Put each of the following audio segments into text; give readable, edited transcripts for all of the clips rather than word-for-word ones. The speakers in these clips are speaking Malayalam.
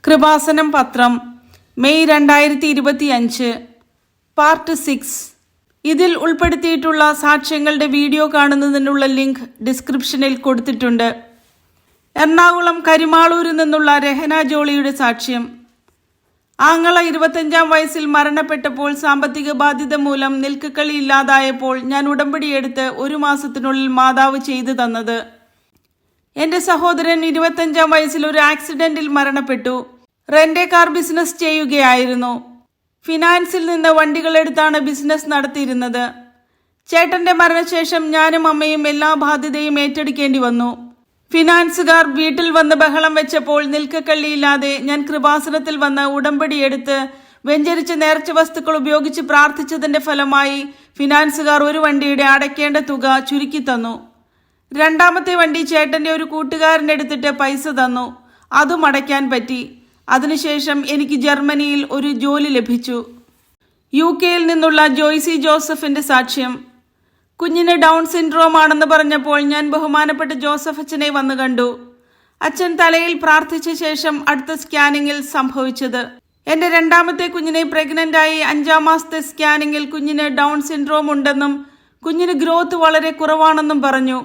കൃപാസനം പത്രം മെയ് 2025 പാർട്ട് 6. ഇതിൽ ഉൾപ്പെടുത്തിയിട്ടുള്ള സാക്ഷ്യങ്ങളുടെ വീഡിയോ കാണുന്നതിനുള്ള ലിങ്ക് ഡിസ്ക്രിപ്ഷനിൽ കൊടുത്തിട്ടുണ്ട്. എറണാകുളം കരിമാളൂരിൽ നിന്നുള്ള രഹന ജോളിയുടെ സാക്ഷ്യം. ആങ്ങള 25-ാം വയസ്സിൽ മരണപ്പെട്ടപ്പോൾ സാമ്പത്തിക ബാധ്യത മൂലം നിൽക്കക്കളി ഇല്ലാതായപ്പോൾ ഞാൻ ഉടമ്പടിയെടുത്ത് 1 മാസത്തിനുള്ളിൽ മാതാവ് ചെയ്തു തന്നത്. എൻ്റെ സഹോദരൻ 25-ാം വയസ്സിൽ ഒരു ആക്സിഡന്റിൽ മരണപ്പെട്ടു. റെന്റ് കാർ ബിസിനസ് ചെയ്യുകയായിരുന്നു. ഫിനാൻസിൽ നിന്ന് വണ്ടികളെടുത്താണ് ബിസിനസ് നടത്തിയിരുന്നത്. ചേട്ടന്റെ മരണശേഷം ഞാനും അമ്മയും എല്ലാ ബാധ്യതയും ഏറ്റെടുക്കേണ്ടി വന്നു. ഫിനാൻസുകാർ വീട്ടിൽ വന്ന് ബഹളം വെച്ചപ്പോൾ നിൽക്കക്കള്ളിയില്ലാതെ ഞാൻ കൃപാസനത്തിൽ വന്ന് ഉടമ്പടിയെടുത്ത് വെഞ്ചരിച്ച നേർച്ച വസ്തുക്കൾ ഉപയോഗിച്ച് പ്രാർത്ഥിച്ചതിന്റെ ഫലമായി ഫിനാൻസുകാർ ഒരു വണ്ടിയുടെ അടയ്ക്കേണ്ട തുക ചുരുക്കി തന്നു. 2ാമത്തെ വണ്ടി ചേട്ടന്റെ ഒരു കൂട്ടുകാരൻ എടുത്തിട്ട് പൈസ തന്നു. അതും അടയ്ക്കാൻ പറ്റി. അതിനുശേഷം എനിക്ക് ജർമ്മനിയിൽ ഒരു ജോലി ലഭിച്ചു. UK-യിൽ നിന്നുള്ള ജോയ്സി ജോസഫിന്റെ സാക്ഷ്യം. കുഞ്ഞിന് ഡൗൺ സിൻഡ്രോം ആണെന്ന് പറഞ്ഞപ്പോൾ ഞാൻ ബഹുമാനപ്പെട്ട ജോസഫ് അച്ഛനെ വന്നു കണ്ടു. അച്ഛൻ തലയിൽ പ്രാർത്ഥിച്ച ശേഷം അടുത്ത സ്കാനിങ്ങിൽ സംഭവിച്ചത്. എന്റെ 2ാമത്തെ കുഞ്ഞിനെ പ്രഗ്നന്റായി 5-ാം മാസത്തെ സ്കാനിങ്ങിൽ കുഞ്ഞിന് ഡൗൺ സിൻഡ്രോം ഉണ്ടെന്നും കുഞ്ഞിന് ഗ്രോത്ത് വളരെ കുറവാണെന്നും പറഞ്ഞു.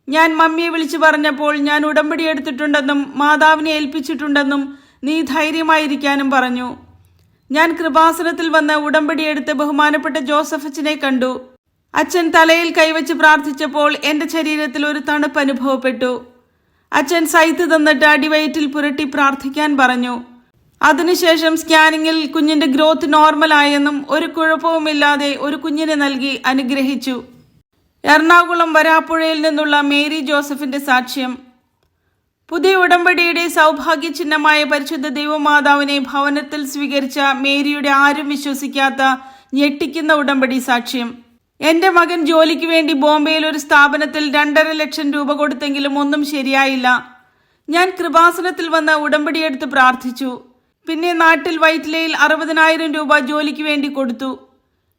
ഞാൻ മമ്മിയെ വിളിച്ചു പറഞ്ഞപ്പോൾ ഞാൻ ഉടമ്പടി എടുത്തിട്ടുണ്ടെന്നും മാതാവിനെ ഏൽപ്പിച്ചിട്ടുണ്ടെന്നും നീ ധൈര്യമായിരിക്കാനും പറഞ്ഞു. ഞാൻ കൃപാസനത്തിൽ വന്ന് ഉടമ്പടിയെടുത്ത് ബഹുമാനപ്പെട്ട ജോസഫ് അച്ഛനെ കണ്ടു. അച്ഛൻ തലയിൽ കൈവച്ച് പ്രാർത്ഥിച്ചപ്പോൾ എൻ്റെ ശരീരത്തിൽ ഒരു തണുപ്പ് അനുഭവപ്പെട്ടു. അച്ഛൻ സൈത്ത് തന്നിട്ട് അടിവയറ്റിൽ പുരട്ടി പ്രാർത്ഥിക്കാൻ പറഞ്ഞു. അതിനുശേഷം സ്കാനിങ്ങിൽ കുഞ്ഞിന്റെ ഗ്രോത്ത് നോർമലായെന്നും ഒരു കുഴപ്പവുമില്ലാതെ ഒരു കുഞ്ഞിനെ നൽകി അനുഗ്രഹിച്ചു. എറണാകുളം വരാപ്പുഴയിൽ നിന്നുള്ള മേരി ജോസഫിന്റെ സാക്ഷ്യം. പുതിയ ഉടമ്പടിയുടെ സൗഭാഗ്യ ചിഹ്നമായ പരിശുദ്ധ ദൈവമാതാവിനെ ഭവനത്തിൽ സ്വീകരിച്ച മേരിയുടെ ആരും വിശ്വസിക്കാത്ത ഞെട്ടിക്കുന്ന ഉടമ്പടി സാക്ഷ്യം. എന്റെ മകൻ ജോലിക്ക് വേണ്ടി ബോംബെയിൽ ഒരു സ്ഥാപനത്തിൽ 2.5 ലക്ഷം രൂപ കൊടുത്തെങ്കിലും ഒന്നും ശരിയായില്ല. ഞാൻ കൃപാസനത്തിൽ വന്ന് ഉടമ്പടിയെടുത്ത് പ്രാർത്ഥിച്ചു. പിന്നെ നാട്ടിൽ വൈറ്റിലയിൽ 60,000 രൂപ ജോലിക്ക് വേണ്ടി കൊടുത്തു.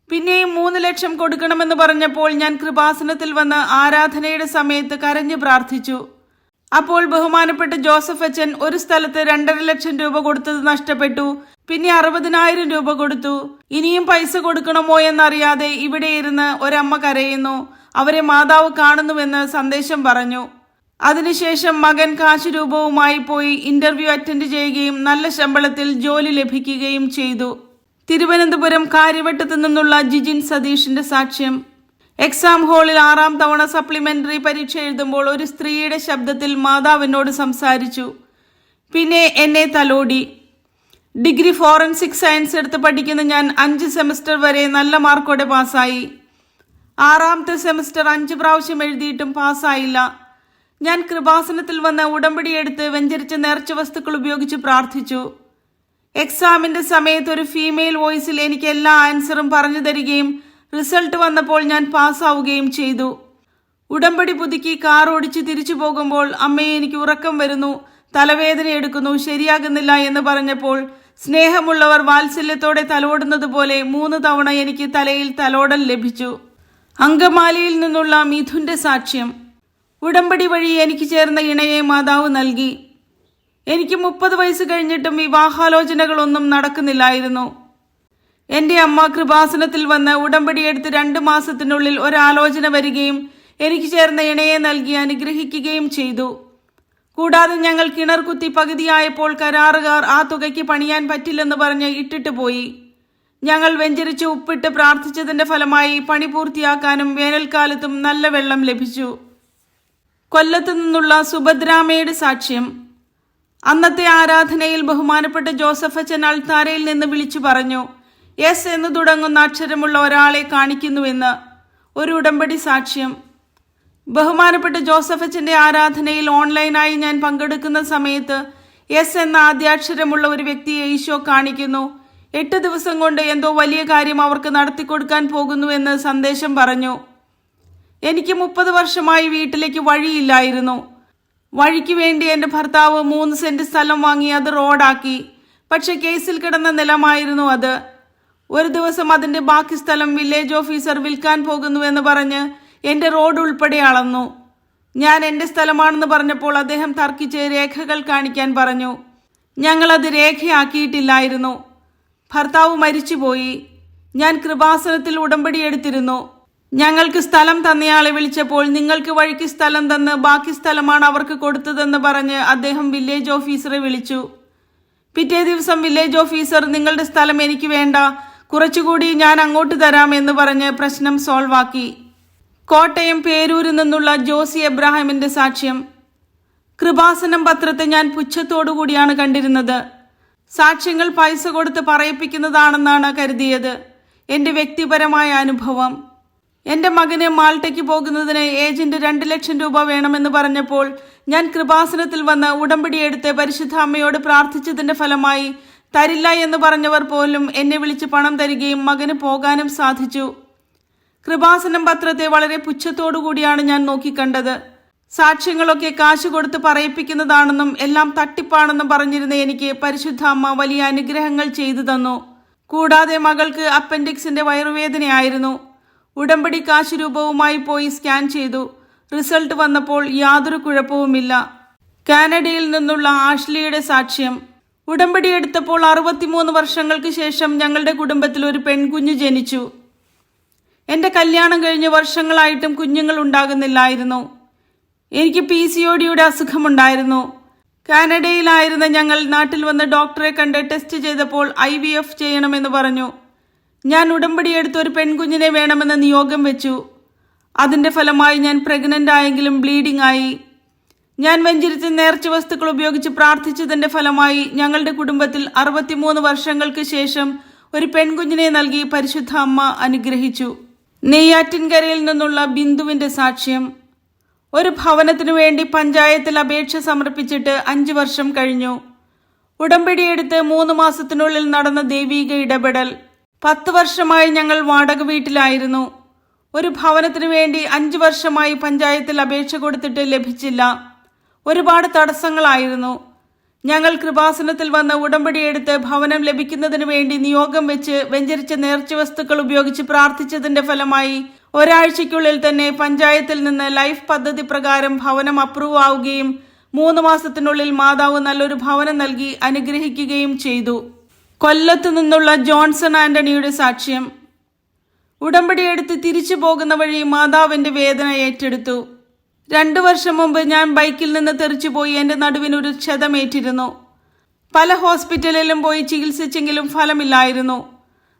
പിന്നെയും 3 ലക്ഷം കൊടുക്കണമെന്ന് പറഞ്ഞപ്പോൾ ഞാൻ കൃപാസനത്തിൽ വന്ന് ആരാധനയുടെ സമയത്ത് കരഞ്ഞു പ്രാർത്ഥിച്ചു. അപ്പോൾ ബഹുമാനപ്പെട്ട ജോസഫ് അച്ഛൻ ഒരു സ്ഥലത്ത് 2.5 ലക്ഷം രൂപ കൊടുത്തത് നഷ്ടപ്പെട്ടു. പിന്നെ 60,000 രൂപ കൊടുത്തു. ഇനിയും പൈസ കൊടുക്കണമോ എന്നറിയാതെ ഇവിടെ ഇരുന്ന് ഒരമ്മ കരയുന്നു. അവരെ മാതാവ് കാണുന്നുവെന്ന് സന്ദേശം പറഞ്ഞു. അതിനുശേഷം മകൻ കാശ് രൂപവുമായി പോയി ഇന്റർവ്യൂ അറ്റൻഡ് ചെയ്യുകയും നല്ല ശമ്പളത്തിൽ ജോലി ലഭിക്കുകയും ചെയ്തു. തിരുവനന്തപുരം കാര്യവട്ടത്തു നിന്നുള്ള ജിജിൻ സതീഷിന്റെ സാക്ഷ്യം. എക്സാം ഹാളിൽ 6ാം തവണ സപ്ലിമെന്ററി പരീക്ഷ എഴുതുമ്പോൾ ഒരു സ്ത്രീയുടെ ശബ്ദത്തിൽ മാതാവിനോട് സംസാരിച്ചു. പിന്നെ എന്നെ തലോടി. ഡിഗ്രി ഫോറൻസിക് സയൻസ് എടുത്ത് പഠിക്കുന്ന ഞാൻ 5 സെമസ്റ്റർ വരെ നല്ല മാർക്കോടെ പാസ്സായി. 6ാമത്തെ സെമസ്റ്റർ 5 പ്രാവശ്യം എഴുതിയിട്ടും പാസ്സായില്ല. ഞാൻ കൃപാസനത്തിൽ വന്ന് ഉടമ്പടിയെടുത്ത് വെഞ്ചരിച്ച നേർച്ച വസ്തുക്കൾ ഉപയോഗിച്ച് പ്രാർത്ഥിച്ചു. എക്സാമിന്റെ സമയത്ത് ഒരു ഫീമെയിൽ വോയിസിൽ എനിക്ക് എല്ലാ ആൻസറും പറഞ്ഞു തരികയും റിസൾട്ട് വന്നപ്പോൾ ഞാൻ പാസ്സാവുകയും ചെയ്തു. ഉടമ്പടി പുതുക്കി കാർ ഓടിച്ച് തിരിച്ചു പോകുമ്പോൾ അമ്മയെ എനിക്ക് ഉറക്കം വരുന്നു, തലവേദന എടുക്കുന്നു, ശരിയാകുന്നില്ല എന്ന് പറഞ്ഞപ്പോൾ സ്നേഹമുള്ളവർ വാത്സല്യത്തോടെ തലോടുന്നത് പോലെ 3 തവണ എനിക്ക് തലയിൽ തലോടൽ ലഭിച്ചു. അങ്കമാലിയിൽ നിന്നുള്ള മിഥുന്റെ സാക്ഷ്യം. ഉടമ്പടി വഴി എനിക്ക് ചേർന്ന ഇണയെ മാതാവ് നൽകി. എനിക്ക് 30 വയസ്സ് കഴിഞ്ഞിട്ടും വിവാഹാലോചനകളൊന്നും നടക്കുന്നില്ലായിരുന്നു. എൻ്റെ അമ്മ കൃപാസനത്തിൽ വന്ന് ഉടമ്പടിയെടുത്ത് 2 മാസത്തിനുള്ളിൽ ഒരാലോചന വരികയും എനിക്ക് ചേർന്ന ഇണയെ നൽകി അനുഗ്രഹിക്കുകയും ചെയ്തു. കൂടാതെ ഞങ്ങൾ കിണർ കുത്തി പകുതിയായപ്പോൾ കരാറുകാർ ആ തുകയ്ക്ക് പണിയാൻ പറ്റില്ലെന്ന് പറഞ്ഞ് ഇട്ടിട്ട് പോയി. ഞങ്ങൾ വെഞ്ചരിച്ച് ഉപ്പിട്ട് പ്രാർത്ഥിച്ചതിന്റെ ഫലമായി പണി പൂർത്തിയാക്കാനും വേനൽക്കാലത്തും നല്ല വെള്ളം ലഭിച്ചു. കൊല്ലത്തു നിന്നുള്ള സുഭദ്രാമയുടെ സാക്ഷ്യം. അന്നത്തെ ആരാധനയിൽ ബഹുമാനപ്പെട്ട ജോസഫ് അച്ഛൻ അൾത്താരയിൽ നിന്ന് വിളിച്ചു പറഞ്ഞു, എസ് എന്ന് തുടങ്ങുന്ന അക്ഷരമുള്ള ഒരാളെ കാണിക്കുന്നുവെന്ന്. ഒരു ഉടമ്പടി സാക്ഷ്യം. ബഹുമാനപ്പെട്ട ജോസഫ് അച്ഛന്റെ ആരാധനയിൽ ഓൺലൈനായി ഞാൻ പങ്കെടുക്കുന്ന സമയത്ത് എസ് എന്ന ആദ്യാക്ഷരമുള്ള ഒരു വ്യക്തിയെ ഈശോ കാണിക്കുന്നു. 8 ദിവസം കൊണ്ട് എന്തോ വലിയ കാര്യം അവർക്ക് നടത്തിക്കൊടുക്കാൻ പോകുന്നുവെന്ന് സന്ദേശം പറഞ്ഞു. എനിക്ക് 30 വർഷമായി വീട്ടിലേക്ക് വഴിയില്ലായിരുന്നു. വഴിക്ക് വേണ്ടി എൻ്റെ ഭർത്താവ് 3 സെന്റ് സ്ഥലം വാങ്ങി അത് റോഡാക്കി. പക്ഷെ കേസിൽ കിടന്ന നിലമായിരുന്നു അത്. ഒരു ദിവസം അതിന്റെ ബാക്കി സ്ഥലം വില്ലേജ് ഓഫീസർ വിൽക്കാൻ പോകുന്നുവെന്ന് പറഞ്ഞ് എൻ്റെ റോഡ് ഉൾപ്പെടെ അളന്നു. ഞാൻ എൻ്റെ സ്ഥലമാണെന്ന് പറഞ്ഞപ്പോൾ അദ്ദേഹം തർക്കിച്ച് രേഖകൾ കാണിക്കാൻ പറഞ്ഞു. ഞങ്ങളത് രേഖയാക്കിയിട്ടില്ലായിരുന്നു. ഭർത്താവ് മരിച്ചുപോയി. ഞാൻ കൃപാസനത്തിൽ ഉടമ്പടി എടുത്തിരുന്നു. ഞങ്ങൾക്ക് സ്ഥലം തന്നയാളെ വിളിച്ചപ്പോൾ നിങ്ങൾക്ക് വഴിക്ക് സ്ഥലം തന്ന് ബാക്കി സ്ഥലമാണ് അവർക്ക് കൊടുത്തതെന്ന് പറഞ്ഞ് അദ്ദേഹം വില്ലേജ് ഓഫീസറെ വിളിച്ചു. പിറ്റേ ദിവസം വില്ലേജ് ഓഫീസർ നിങ്ങളുടെ സ്ഥലം എനിക്ക് വേണ്ട, കുറച്ചുകൂടി ഞാൻ അങ്ങോട്ട് തരാം എന്ന് പറഞ്ഞ് പ്രശ്നം സോൾവ് ആക്കി. കോട്ടയം പേരൂരിൽ നിന്നുള്ള ജോസി എബ്രാഹിമിന്റെ സാക്ഷ്യം. കൃപാസനം പത്രത്തെ ഞാൻ പുച്ഛത്തോടുകൂടിയാണ് കണ്ടിരുന്നത്. സാക്ഷ്യങ്ങൾ പൈസ കൊടുത്ത് പറയിപ്പിക്കുന്നതാണെന്നാണ് കരുതിയത്. എൻ്റെ വ്യക്തിപരമായ അനുഭവം. എൻ്റെ മകന് മാൾട്ടയ്ക്ക് പോകുന്നതിന് ഏജന്റ് 2 ലക്ഷം രൂപ വേണമെന്ന് പറഞ്ഞപ്പോൾ ഞാൻ കൃപാസനത്തിൽ വന്ന് ഉടമ്പടിയെടുത്ത് പരിശുദ്ധ അമ്മയോട് പ്രാർത്ഥിച്ചതിൻ്റെ ഫലമായി തരില്ല എന്ന് പറഞ്ഞവർ പോലും എന്നെ വിളിച്ച് പണം തരികയും മകന് പോകാനും സാധിച്ചു. കൃപാസനം പത്രത്തെ വളരെ പുച്ഛത്തോടുകൂടിയാണ് ഞാൻ നോക്കിക്കണ്ടത്. സാക്ഷ്യങ്ങളൊക്കെ കാശ് കൊടുത്ത് പറയിപ്പിക്കുന്നതാണെന്നും എല്ലാം തട്ടിപ്പാണെന്നും പറഞ്ഞിരുന്ന എനിക്ക് പരിശുദ്ധ അമ്മ വലിയ അനുഗ്രഹങ്ങൾ ചെയ്തു തന്നു. കൂടാതെ മകൾക്ക് അപ്പൻഡിക്സിന്റെ വയറുവേദനയായിരുന്നു. ഉടമ്പടി കാശ് രൂപവുമായി പോയി സ്കാൻ ചെയ്തു. റിസൾട്ട് വന്നപ്പോൾ യാതൊരു കുഴപ്പവുമില്ല. കാനഡയിൽ നിന്നുള്ള ആഷ്ലിയുടെ സാക്ഷ്യം. ഉടമ്പടി എടുത്തപ്പോൾ 63 വർഷങ്ങൾക്ക് ശേഷം ഞങ്ങളുടെ കുടുംബത്തിൽ ഒരു പെൺകുഞ്ഞ് ജനിച്ചു. എൻ്റെ കല്യാണം കഴിഞ്ഞ് വർഷങ്ങളായിട്ടും കുഞ്ഞുങ്ങൾ ഉണ്ടാകുന്നില്ലായിരുന്നു. എനിക്ക് PCODയുടെ അസുഖമുണ്ടായിരുന്നു. കാനഡയിലായിരുന്ന ഞങ്ങൾ നാട്ടിൽ വന്ന് ഡോക്ടറെ കണ്ട് ടെസ്റ്റ് ചെയ്തപ്പോൾ IVF ചെയ്യണമെന്ന് പറഞ്ഞു. ഞാൻ ഉടമ്പടിയെടുത്ത് ഒരു പെൺകുഞ്ഞിനെ വേണമെന്ന് നിയോഗം വെച്ചു. അതിൻ്റെ ഫലമായി ഞാൻ പ്രഗ്നൻ്റ് ആയെങ്കിലും ബ്ലീഡിംഗ് ആയി. ഞാൻ വെഞ്ചരിച്ച നേർച്ച വസ്തുക്കൾ ഉപയോഗിച്ച് പ്രാർത്ഥിച്ചതിൻ്റെ ഫലമായി ഞങ്ങളുടെ കുടുംബത്തിൽ 63 വർഷങ്ങൾക്ക് ശേഷം ഒരു പെൺകുഞ്ഞിനെ നൽകി പരിശുദ്ധ അമ്മ അനുഗ്രഹിച്ചു. നെയ്യാറ്റിൻകരയിൽ നിന്നുള്ള ബിന്ദുവിൻ്റെ സാക്ഷ്യം. ഒരു ഭവനത്തിനു വേണ്ടി പഞ്ചായത്തിൽ അപേക്ഷ സമർപ്പിച്ചിട്ട് 5 വർഷം കഴിഞ്ഞു. ഉടമ്പടിയെടുത്ത് 3 മാസത്തിനുള്ളിൽ നടന്ന ദൈവീക ഇടപെടൽ. 10 വർഷമായി ഞങ്ങൾ വാടക വീട്ടിലായിരുന്നു. ഒരു ഭവനത്തിനു വേണ്ടി 5 വർഷമായി പഞ്ചായത്തിൽ അപേക്ഷ കൊടുത്തിട്ട് ലഭിച്ചില്ല. ഒരുപാട് തടസ്സങ്ങളായിരുന്നു. ഞങ്ങൾ കൃപാസനത്തിൽ വന്ന് ഉടമ്പടിയെടുത്ത് ഭവനം ലഭിക്കുന്നതിന് വേണ്ടി നിയോഗം വെച്ച് വെഞ്ചരിച്ച നേർച്ച വസ്തുക്കൾ ഉപയോഗിച്ച് പ്രാർത്ഥിച്ചതിന്റെ ഫലമായി ഒരാഴ്ചയ്ക്കുള്ളിൽ തന്നെ പഞ്ചായത്തിൽ നിന്ന് ലൈഫ് പദ്ധതി പ്രകാരം ഭവനം അപ്രൂവ് ആവുകയും 3 മാസത്തിനുള്ളിൽ മാതാവ് നല്ലൊരു ഭവനം നൽകി അനുഗ്രഹിക്കുകയും ചെയ്തു. കൊല്ലത്ത് നിന്നുള്ള ജോൺസൺ ആന്റണിയുടെ സാക്ഷ്യം. ഉടമ്പടിയെടുത്ത് തിരിച്ചു പോകുന്ന വഴി മാതാവിന്റെ വേദന ഏറ്റെടുത്തു. 2 വർഷം മുമ്പ് ഞാൻ ബൈക്കിൽ നിന്ന് തെറിച്ചുപോയി എൻ്റെ നടുവിനൊരു ക്ഷതമേറ്റിരുന്നു. പല ഹോസ്പിറ്റലിലും പോയി ചികിത്സിച്ചെങ്കിലും ഫലമില്ലായിരുന്നു.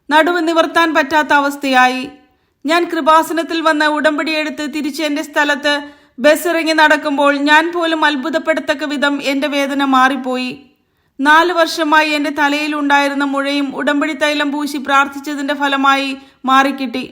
നടുവ് നിവർത്താൻ പറ്റാത്ത അവസ്ഥയായി. ഞാൻ കൃപാസനത്തിൽ വന്ന് ഉടമ്പടിയെടുത്ത് തിരിച്ച് എൻ്റെ സ്ഥലത്ത് ബസ് ഇറങ്ങി നടക്കുമ്പോൾ ഞാൻ പോലും അത്ഭുതപ്പെടത്തക്ക വിധം എൻ്റെ വേദന മാറിപ്പോയി. 4 വർഷമായി എൻ്റെ തലയിൽ ഉണ്ടായിരുന്ന മുഴയും ഉടമ്പടി തൈലം പൂശി പ്രാർത്ഥിച്ചതിൻ്റെ ഫലമായി മാറിക്കിട്ടി.